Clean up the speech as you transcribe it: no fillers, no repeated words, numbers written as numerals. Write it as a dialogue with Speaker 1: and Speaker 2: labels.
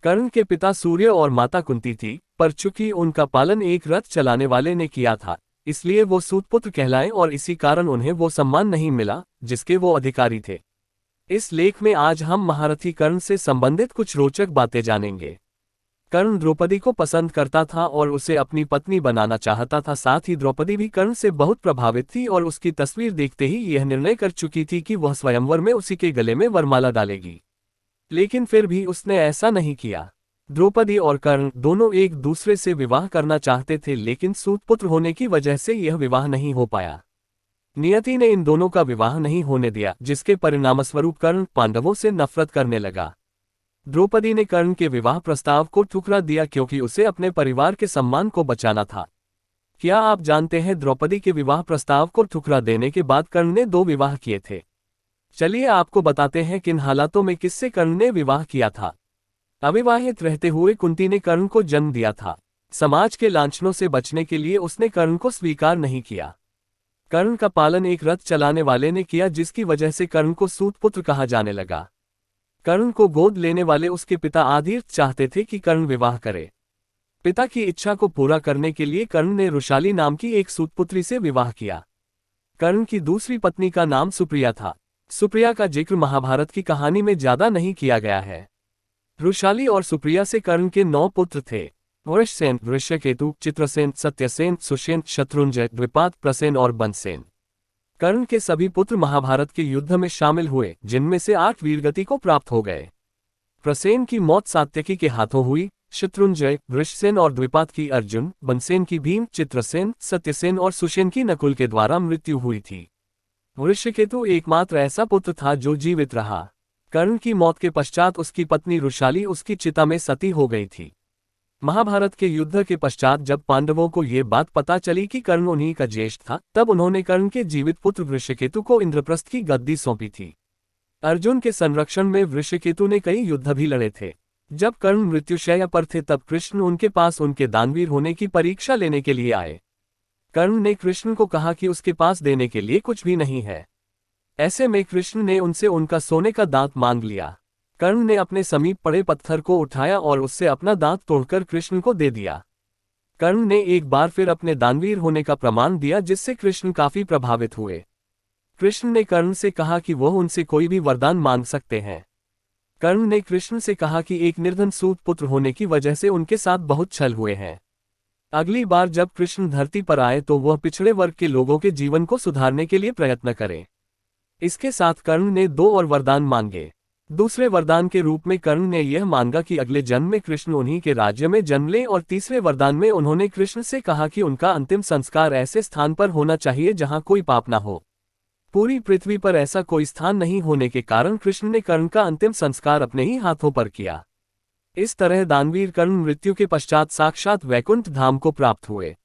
Speaker 1: कर्ण के पिता सूर्य और माता कुंती थी, पर चूंकि उनका पालन एक रथ चलाने वाले ने किया था, इसलिए वो सूतपुत्र कहलाए और इसी कारण उन्हें वो सम्मान नहीं मिला जिसके वो अधिकारी थे। इस लेख में आज हम महारथी कर्ण से संबंधित कुछ रोचक बातें जानेंगे। कर्ण द्रौपदी को पसंद करता था और उसे अपनी पत्नी बनाना चाहता था। साथ ही द्रौपदी भी कर्ण से बहुत प्रभावित थी और उसकी तस्वीर देखते ही यह निर्णय कर चुकी थी कि वह स्वयंवर में उसी के गले में वरमाला डालेगी। लेकिन फिर भी उसने ऐसा नहीं किया। द्रौपदी और कर्ण दोनों एक दूसरे से विवाह करना चाहते थे, लेकिन सूतपुत्र होने की वजह से यह विवाह नहीं हो पाया। नियति ने इन दोनों का विवाह नहीं होने दिया, जिसके परिणामस्वरूप कर्ण पांडवों से नफरत करने लगा। द्रौपदी ने कर्ण के विवाह प्रस्ताव को ठुकरा दिया क्योंकि उसे अपने परिवार के सम्मान को बचाना था। क्या आप जानते हैं द्रौपदी के विवाह प्रस्ताव को ठुकरा देने के बाद कर्ण ने 2 विवाह किए थे? चलिए आपको बताते हैं किन हालातों में किससे कर्ण ने विवाह किया था। अविवाहित रहते हुए कुंती ने कर्ण को जन्म दिया था। समाज के लांछनों से बचने के लिए उसने कर्ण को स्वीकार नहीं किया। कर्ण का पालन एक रथ चलाने वाले ने किया, जिसकी वजह से कर्ण को सूतपुत्र कहा जाने लगा। कर्ण को गोद लेने वाले उसके पिता आदित्य चाहते थे कि कर्ण विवाह करे। पिता की इच्छा को पूरा करने के लिए कर्ण ने रुशाली नाम की एक सूतपुत्री से विवाह किया। कर्ण की दूसरी पत्नी का नाम सुप्रिया था। सुप्रिया का जिक्र महाभारत की कहानी में ज्यादा नहीं किया गया है। रुशाली और सुप्रिया से कर्ण के 9 पुत्र थे। वृषसेन, वृषकेतु, चित्रसेन, सत्यसेन, सुषेन, शत्रुंजय, द्विपात, प्रसेन और बनसेन। कर्ण के सभी पुत्र महाभारत के युद्ध में शामिल हुए, जिनमें से 8 वीरगति को प्राप्त हो गए। प्रसेन की मौत सात्यकी के हाथों हुई। शत्रुंजय, वृषसेन और द्विपात की अर्जुन, बनसेन की भीम, चित्रसेन, सत्यसेन और सुषेन की नकुल के द्वारा मृत्यु हुई थी। वृषकेतु एकमात्र ऐसा पुत्र था जो जीवित रहा। कर्ण की मौत के पश्चात उसकी पत्नी रुशाली उसकी चिता में सती हो गई थी। महाभारत के युद्ध के पश्चात जब पांडवों को ये बात पता चली कि कर्ण उन्हीं का ज्येष्ठ था, तब उन्होंने कर्ण के जीवित पुत्र वृषकेतु को इंद्रप्रस्थ की गद्दी सौंपी थी। अर्जुन के संरक्षण में वृषकेतु ने कई युद्ध भी लड़े थे। जब कर्ण मृत्युशैया पर थे तब कृष्ण उनके पास उनके दानवीर होने की परीक्षा लेने के लिए आए। कर्ण ने कृष्ण को कहा कि उसके पास देने के लिए कुछ भी नहीं है। ऐसे में कृष्ण ने उनसे उनका सोने का दांत मांग लिया। कर्ण ने अपने समीप पड़े पत्थर को उठाया और उससे अपना दांत तोड़कर कृष्ण को दे दिया। कर्ण ने एक बार फिर अपने दानवीर होने का प्रमाण दिया, जिससे कृष्ण काफी प्रभावित हुए। कृष्ण ने कर्ण से कहा कि वह उनसे कोई भी वरदान मांग सकते हैं। कर्ण ने कृष्ण से कहा कि एक निर्धन सूत पुत्र होने की वजह से उनके साथ बहुत छल हुए हैं। अगली बार जब कृष्ण धरती पर आए तो वह पिछड़े वर्ग के लोगों के जीवन को सुधारने के लिए प्रयत्न करें। इसके साथ कर्ण ने 2 और वरदान मांगे। दूसरे वरदान के रूप में कर्ण ने यह मांगा कि अगले जन्म में कृष्ण उन्हीं के राज्य में जन्म लें, और तीसरे वरदान में उन्होंने कृष्ण से कहा कि उनका अंतिम संस्कार ऐसे स्थान पर होना चाहिए जहां कोई पाप न हो। पूरी पृथ्वी पर ऐसा कोई स्थान नहीं होने के कारण कृष्ण ने कर्ण का अंतिम संस्कार अपने ही हाथों पर किया। इस तरह दानवीर कर्ण मृत्यु के पश्चात साक्षात वैकुंठ धाम को प्राप्त हुए।